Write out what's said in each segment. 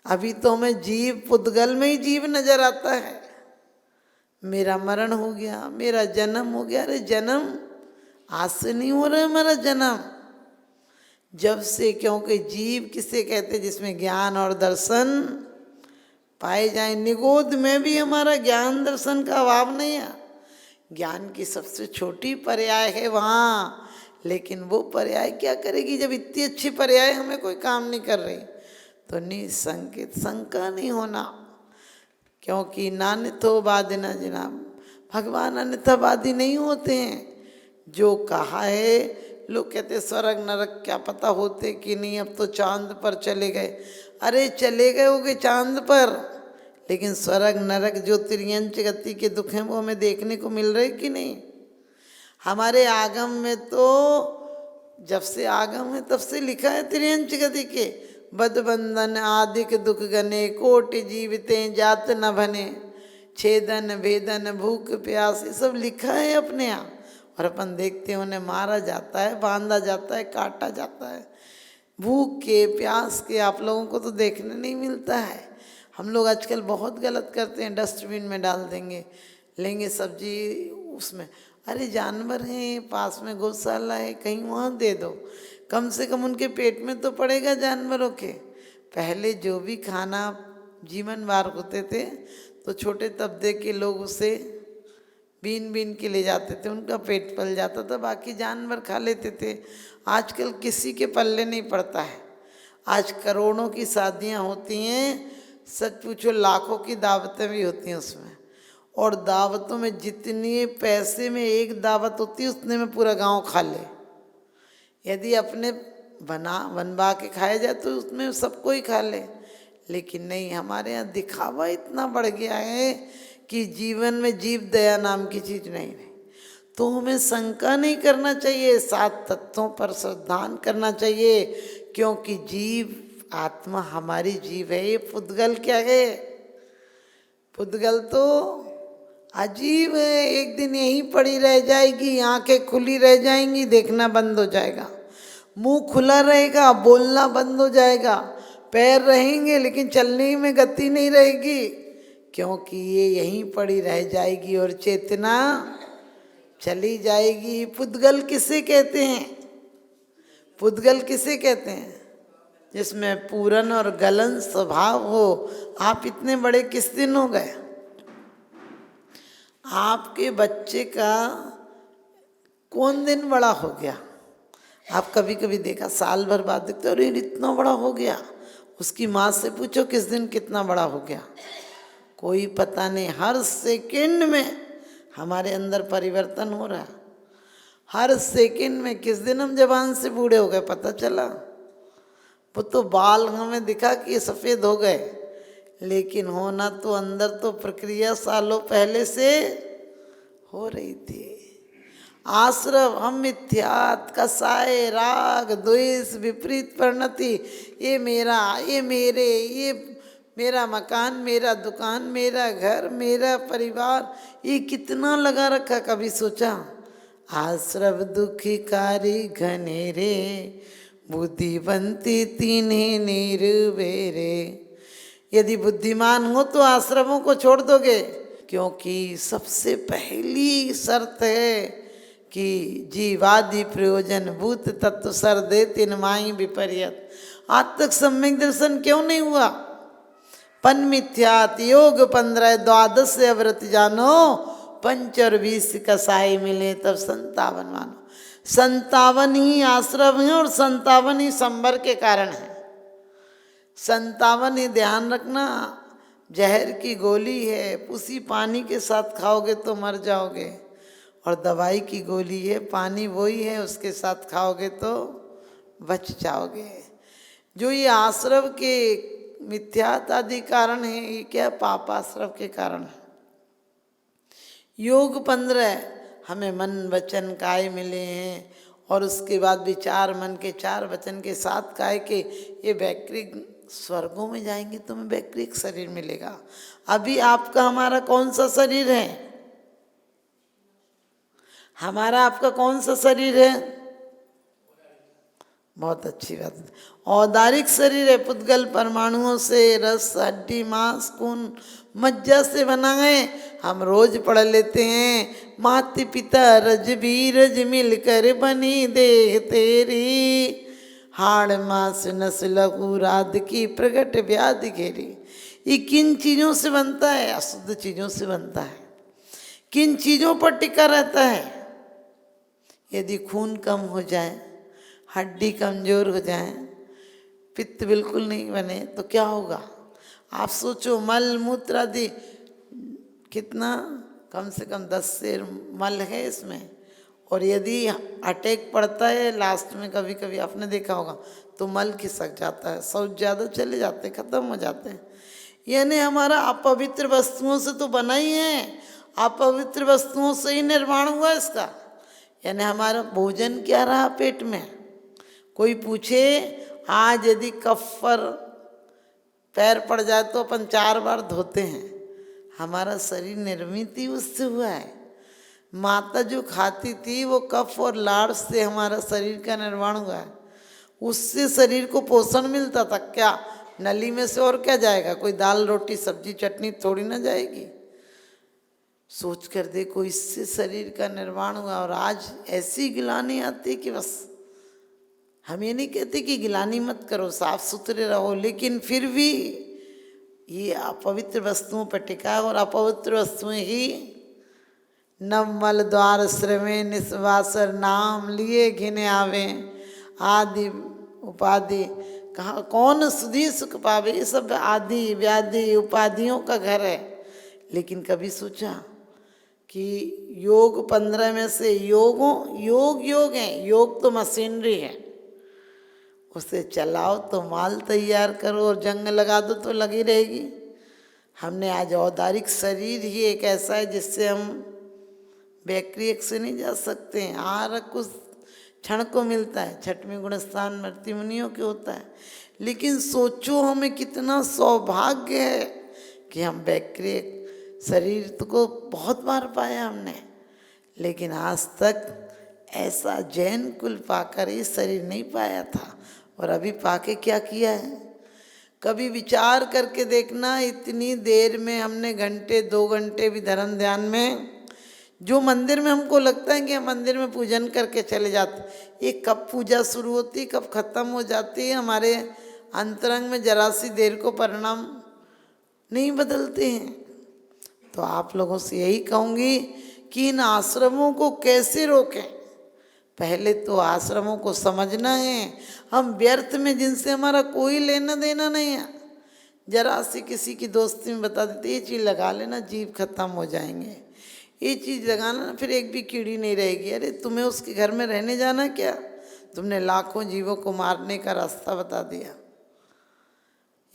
अभी तो हमें जीव, पुद्गल में ही जीव नजर आता है। मेरा मरण हो गया, मेरा जन्म हो गया। अरे जन्म आज से नहीं हो रहा है हमारा जन्म, जब से, क्योंकि जीव किसे कहते, जिसमें ज्ञान और दर्शन पाए जाए। निगोद में भी हमारा ज्ञान दर्शन का अभाव नहीं है। ज्ञान की सबसे छोटी पर्याय है वहाँ, लेकिन वो पर्याय क्या करेगी जब इतनी अच्छी पर्याय हमें कोई काम नहीं कर रही। तो निसंकित, शंका नहीं होना, क्योंकि नान्यथो वादी न जिना, भगवान अन्यथावादी नहीं होते हैं। जो कहा है, लोग कहते स्वर्ग नरक क्या पता होते कि नहीं, अब तो चांद पर चले गए। अरे चले गए होगे चांद पर, लेकिन स्वर्ग नरक जो तिर्यंच गति के दुख हैं वो हमें देखने को मिल रहे कि नहीं। हमारे आगम में तो जब से आगम है तब से लिखा है तिर्यंच गति के, बदबंधन आदिक दुख गने, कोटि जीविते जात न बने, छेदन भेदन भूख प्यास, ये सब लिखा है अपने यहाँ। और अपन देखते हैं उन्हें मारा जाता है, बांधा जाता है, काटा जाता है। भूख के प्यास के आप लोगों को तो देखने नहीं मिलता है। हम लोग आजकल बहुत गलत करते हैं, डस्टबिन में डाल देंगे, लेंगे सब्जी उसमें, अरे जानवर हैं पास में, गौशाला है, कहीं वहाँ दे दो, कम से कम उनके पेट में तो पड़ेगा जानवरों के। पहले जो भी खाना जीवन बार होते थे तो छोटे तबके के लोग उसे बीन बीन के ले जाते थे, उनका पेट पल जाता था, बाकी जानवर खा लेते थे। आजकल किसी के पल्ले नहीं पड़ता है। आज करोड़ों की शादियां होती हैं, सच पूछो लाखों की दावतें भी होती हैं उसमें, और दावतों में जितनी पैसे में एक दावत होती है उतने में पूरा गांव खा ले। यदि अपने बनवा के खाया जाए तो उसमें सबको ही खा ले, लेकिन नहीं, हमारे यहाँ दिखावा इतना बढ़ गया है कि जीवन में जीव दया नाम की चीज़ नहीं है। तो हमें शंका नहीं करना चाहिए, 7 तत्वों पर श्रद्धान करना चाहिए, क्योंकि जीव आत्मा हमारी जीव है। ये पुद्गल क्या है, पुद्गल तो अजीब है, एक दिन यहीं पड़ी रह जाएगी, आंखें खुली रह जाएंगी, देखना बंद हो जाएगा, मुंह खुला रहेगा, बोलना बंद हो जाएगा, पैर रहेंगे लेकिन चलने में गति नहीं रहेगी, क्योंकि ये यहीं पड़ी रह जाएगी और चेतना चली जाएगी। पुद्गल किसे कहते हैं, पुद्गल किसे कहते हैं, जिसमें पूरन और गलन स्वभाव हो। आप इतने बड़े किस दिन हो गए, आपके बच्चे का कौन दिन बड़ा हो गया। आप कभी कभी देखा साल भर बाद देखते, अरे इतना बड़ा हो गया, उसकी माँ से पूछो किस दिन कितना बड़ा हो गया, कोई पता नहीं। हर सेकंड में हमारे अंदर परिवर्तन हो रहा है, हर सेकंड में। किस दिन हम जवान से बूढ़े हो गए पता चला, वो तो बाल हमें दिखा कि ये सफ़ेद हो गए, लेकिन होना तो अंदर तो प्रक्रिया सालों पहले से हो रही थी। आश्रव हम मिथ्यात कसाय राग द्वेष विपरीत परिणति, ये मेरा, ये मेरे, ये मेरा मकान, मेरा दुकान, मेरा घर, मेरा परिवार, ये कितना लगा रखा, कभी सोचा। आश्रव दुखिकारी घनेरे, बुद्धिवंती तीन्हे निर्वेरे। यदि बुद्धिमान हो तो आश्रमों को छोड़ दोगे, क्योंकि सबसे पहली शर्त है कि जीवादि प्रयोजन भूत तत्व सर्दे तिनमाई विपर्यत। आज तक सम्यक दर्शन क्यों नहीं हुआ। पन मिथ्यात योग 15 द्वादश व्रत जानो, 5 और 20 कसाई मिले तब 57 मानो। 57 ही आश्रम है और 57 ही संबर के कारण है। 57 ही ध्यान रखना, जहर की गोली है, उसी पानी के साथ खाओगे तो मर जाओगे, और दवाई की गोली है, पानी वही है, उसके साथ खाओगे तो बच जाओगे। जो ये आश्रव के मिथ्यात आदि कारण है, ये क्या पाप आश्रव के कारण है। योग 15 हमें मन वचन काय मिले हैं, और उसके बाद विचार मन के 4 वचन के 7 काय के, ये वैकृत स्वर्गों में जाएंगे तो हमें वैकृत शरीर मिलेगा। अभी आपका हमारा कौन सा शरीर है, हमारा आपका कौन सा शरीर है, बहुत अच्छी बात है। औदारिक शरीर है, पुद्गल परमाणुओं से, रस, हड्डी, मांस, खून, मज्जा से बना है। हम रोज पढ़ लेते हैं, मात पिता रज बीरज मिलकर बनी देह तेरी, हाड़ मांस नस लहू राध की प्रगट व्याधि घेरी। ये किन चीज़ों से बनता है? अशुद्ध चीज़ों से बनता है। किन चीज़ों पर टिका रहता है? यदि खून कम हो जाए, हड्डी कमजोर हो जाए, पित्त बिल्कुल नहीं बने तो क्या होगा? आप सोचो, मल मूत्र आदि कितना, कम से कम 10 सेर मल है इसमें, और यदि अटैक पड़ता है लास्ट में, कभी कभी आपने देखा होगा, तो मल खिसक जाता है, शौच ज़्यादा चले जाते, खत्म हो जाते हैं। यानी हमारा अपवित्र वस्तुओं से तो बना ही है, अपवित्र वस्तुओं से ही निर्माण हुआ इसका। यानी हमारा भोजन क्या रहा पेट में? कोई पूछे, आज यदि कफ पर पैर पड़ जाए तो अपन 4 बार धोते हैं। हमारा शरीर निर्मित ही उससे हुआ है। माता जो खाती थी वो कफ और लाड़ से हमारा शरीर का निर्माण हुआ है। उससे शरीर को पोषण मिलता था। क्या नली में से और क्या जाएगा? कोई दाल रोटी सब्जी चटनी थोड़ी ना जाएगी। सोच कर देखो, इससे शरीर का निर्माण हुआ। और आज ऐसी गिलानी आती कि बस, हम ये नहीं कहते कि गिलानी मत करो, साफ सुथरे रहो, लेकिन फिर भी ये अपवित्र वस्तुओं पर टिका है। और अपवित्र वस्तुएं ही नवमल द्वार श्रमे निस्वासर, नाम लिए घिने आवे, आदि उपाधि। कहाँ कौन सुधी सुख पावे? ये सब आदि व्याधि उपाधियों का घर है। लेकिन कभी सोचा कि योग 15 में से योग है। योग तो मशीनरी है, उसे चलाओ तो माल तैयार करो, और जंग लगा दो तो लगी रहेगी। हमने आज औदारिक शरीर ही एक ऐसा है जिससे हम बैक्रियक से नहीं जा सकते हैं। आरक कुछ क्षण को मिलता है, छठवें गुणस्थान मृत्यु मुनियों के होता है। लेकिन सोचो, हमें कितना सौभाग्य है कि हम बैक्रियक शरीर को बहुत बार पाया हमने। लेकिन आज तक ऐसा जैन कुल पाकर ये शरीर नहीं पाया था। और अभी पाके क्या किया है? कभी विचार करके देखना, इतनी देर में हमने घंटे 2 घंटे भी धर्म ध्यान में, जो मंदिर में हमको लगता है कि हम मंदिर में पूजन करके चले जाते, ये कब पूजा शुरू होती, कब खत्म हो जाती है, हमारे अंतरंग में जरा सी देर को परिणाम नहीं बदलते हैं। तो आप लोगों से यही कहूँगी कि इन आश्रमों को कैसे रोकें। पहले तो आश्रमों को समझना है। हम व्यर्थ में, जिनसे हमारा कोई लेना देना नहीं है, जरा सी किसी की दोस्ती में बता देते, ये चीज़ लगा लेना, जीव खत्म हो जाएंगे, ये चीज़ लगाना फिर एक भी कीड़ी नहीं रहेगी। अरे तुम्हें उसके घर में रहने जाना क्या? तुमने लाखों जीवों को मारने का रास्ता बता दिया।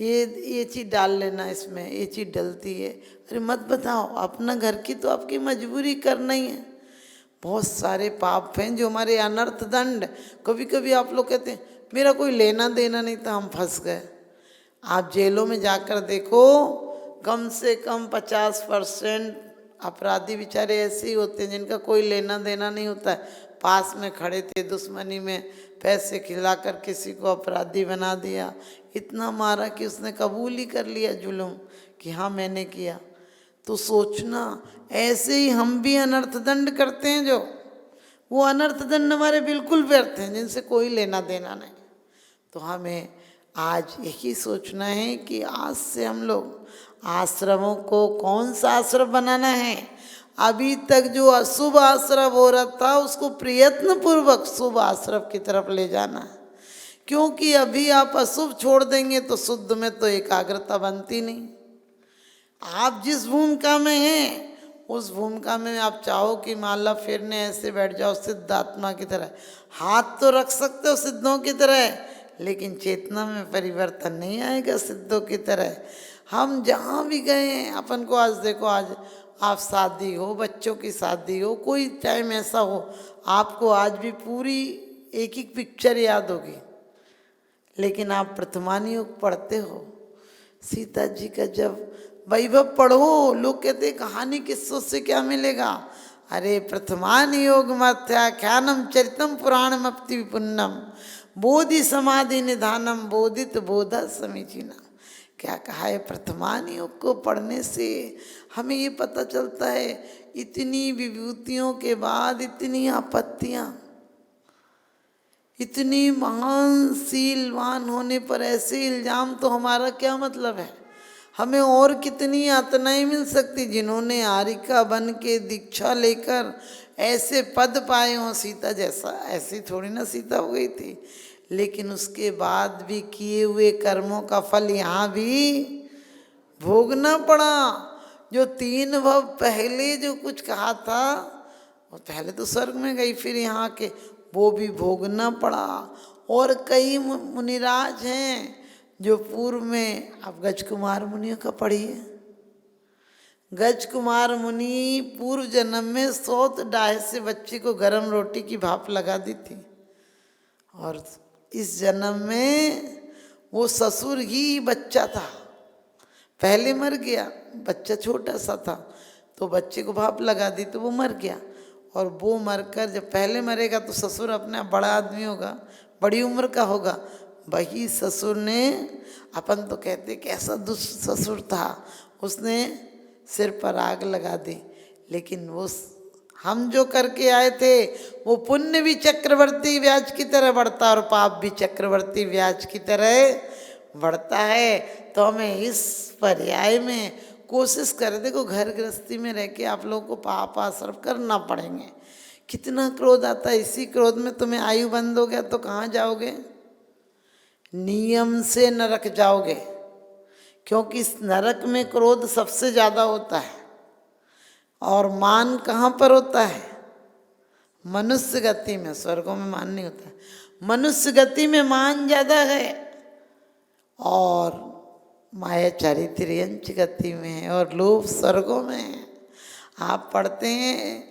ये चीज़ डाल लेना, इसमें ये चीज़ डलती है। अरे मत बताओ, अपना घर की तो आपकी मजबूरी करना ही है। बहुत सारे पाप हैं जो हमारे अनर्थ दंड। कभी कभी आप लोग कहते हैं मेरा कोई लेना देना नहीं था, हम फंस गए। आप जेलों में जाकर देखो, कम से कम 50% अपराधी बेचारे ऐसे ही होते हैं जिनका कोई लेना देना नहीं होता है। पास में खड़े थे, दुश्मनी में पैसे खिलाकर किसी को अपराधी बना दिया, इतना मारा कि उसने कबूल ही कर लिया जुल्म कि हाँ मैंने किया। तो सोचना, ऐसे ही हम भी अनर्थ दंड करते हैं। जो वो अनर्थ दंड हमारे बिल्कुल व्यर्थ हैं, जिनसे कोई लेना देना नहीं। तो हमें आज यही सोचना है कि आज से हम लोग आश्रमों को कौन सा आश्रम बनाना है। अभी तक जो अशुभ आश्रम हो रहा था उसको प्रयत्न पूर्वक शुभ आश्रम की तरफ ले जाना है। क्योंकि अभी आप अशुभ छोड़ देंगे तो शुद्ध में तो एकाग्रता बनती नहीं। आप जिस भूमिका में हैं उस भूमिका में आप चाहो कि माला फेरने ऐसे बैठ जाओ सिद्धात्मा की तरह, हाथ तो रख सकते हो सिद्धों की तरह, लेकिन चेतना में परिवर्तन नहीं आएगा सिद्धों की तरह। हम जहाँ भी गए हैं, अपन को आज देखो, आज आप शादी हो, बच्चों की शादी हो, कोई टाइम ऐसा हो, आपको आज भी पूरी एक एक पिक्चर याद होगी। लेकिन आप प्रथमान योग पढ़ते हो, सीता जी का जब वैभव पढ़ो, लोग कहते हैं कहानी किस्सों से क्या मिलेगा। अरे प्रथमान योग मथ्याख्यानम चरितम पुराणम अपति विपुन्नम, बोधि समाधि निधानम बोधित बोधा समीचीना। क्या कहा है, प्रथमान योग को पढ़ने से हमें ये पता चलता है इतनी विभूतियों के बाद इतनी आपत्तियाँ, इतनी महान शीलवान होने पर ऐसे इल्जाम, तो हमारा क्या मतलब है। हमें और कितनी यातनाएं मिल सकती जिन्होंने आरिका बन के दीक्षा लेकर ऐसे पद पाए हों सीता जैसा। ऐसी थोड़ी ना सीता हो गई थी, लेकिन उसके बाद भी किए हुए कर्मों का फल यहाँ भी भोगना पड़ा। जो 3 भव पहले जो कुछ कहा था, वो पहले तो स्वर्ग में गई, फिर यहाँ के वो भी भोगना पड़ा। और कई मुनिराज हैं जो पूर्व में, आप गज कुमार मुनियों का पढ़िए। गज कुमार मुनि पूर्व जन्म में सौत डाहे से बच्चे को गरम रोटी की भाप लगा दी थी, और इस जन्म में वो ससुर ही बच्चा था। पहले मर गया, बच्चा छोटा सा था, तो बच्चे को भाप लगा दी तो वो मर गया। और वो मरकर जब पहले मरेगा तो ससुर अपना बड़ा आदमी होगा, बड़ी उम्र का होगा। वही ससुर ने, अपन तो कहते कैसा दुष्ट ससुर था, उसने सिर पर आग लगा दी। लेकिन वो हम जो करके आए थे वो पुण्य भी चक्रवर्ती ब्याज की तरह बढ़ता है और पाप भी चक्रवर्ती ब्याज की तरह बढ़ता है। तो हमें इस पर्याय में कोशिश करें, देखो घर गृहस्थी में रह के आप लोगों को पाप आश्रम करना पड़ेंगे। कितना क्रोध आता है, इसी क्रोध में तुम्हें आयु बंद हो गया तो कहाँ जाओगे, नियम से नरक जाओगे, क्योंकि इस नरक में क्रोध सबसे ज़्यादा होता है। और मान कहाँ पर होता है, मनुष्य गति में। स्वर्गों में मान नहीं होता है, मनुष्य गति में मान ज़्यादा है, और माया चारित्र्यंच गति में है, और लोभ स्वर्गों में है। आप पढ़ते हैं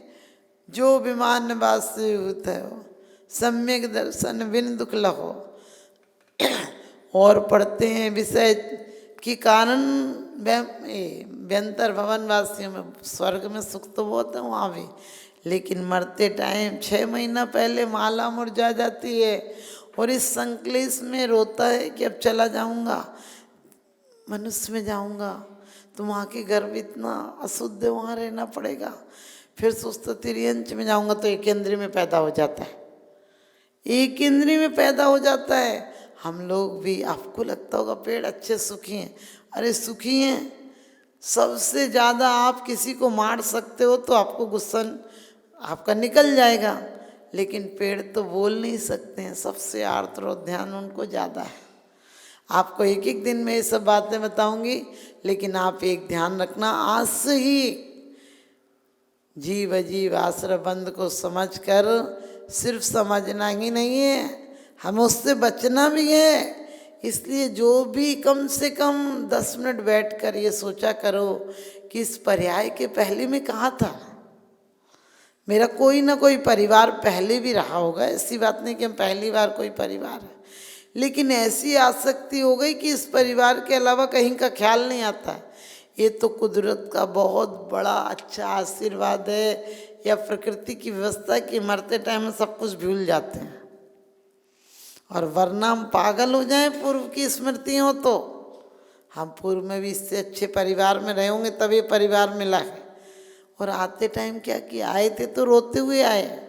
जो विमान निवास से युत है सम्यक दर्शन बिन दुख लहो, और पढ़ते हैं विषय के कारण व्यंतर भवन वासियों में स्वर्ग में सुख तो बहुत है वहाँ भी, लेकिन मरते टाइम 6 महीना पहले माला मुरझा जाती है, और इस संक्लेश में रोता है कि अब चला जाऊँगा, मनुष्य में जाऊँगा, तो वहाँ के गर्भ इतना अशुद्ध है, वहाँ रहना पड़ेगा। फिर सोचता तिर्यंच में जाऊँगा तो एक इंद्रिय में पैदा हो जाता है, एक इंद्रिय में पैदा हो जाता है। हम लोग भी, आपको लगता होगा पेड़ अच्छे सुखी हैं, अरे सुखी हैं। सबसे ज़्यादा आप किसी को मार सकते हो तो आपको गुस्सा आपका निकल जाएगा, लेकिन पेड़ तो बोल नहीं सकते हैं, सबसे आर्त और ध्यान उनको ज़्यादा है। आपको एक एक दिन में ये सब बातें बताऊंगी, लेकिन आप एक ध्यान रखना, आज से ही जीव अजीव आश्रय बंद को समझकर सिर्फ समझना ही नहीं है, हमें उससे बचना भी है। इसलिए जो भी कम से कम 10 मिनट बैठकर ये सोचा करो कि इस पर्याय के पहले में कहाँ था। मेरा कोई ना कोई परिवार पहले भी रहा होगा, ऐसी बात नहीं कि हम पहली बार कोई परिवार है, लेकिन ऐसी आसक्ति हो गई कि इस परिवार के अलावा कहीं का ख्याल नहीं आता है। ये तो कुदरत का बहुत बड़ा अच्छा आशीर्वाद है, या प्रकृति की व्यवस्था कि मरते टाइम में सब कुछ भूल जाते हैं, और वरना हम पागल हो जाएं पूर्व की स्मृति हो तो। हम पूर्व में भी इससे अच्छे परिवार में रहे होंगे तब ये परिवार मिला है। और आते टाइम क्या किया, आए थे तो रोते हुए आए,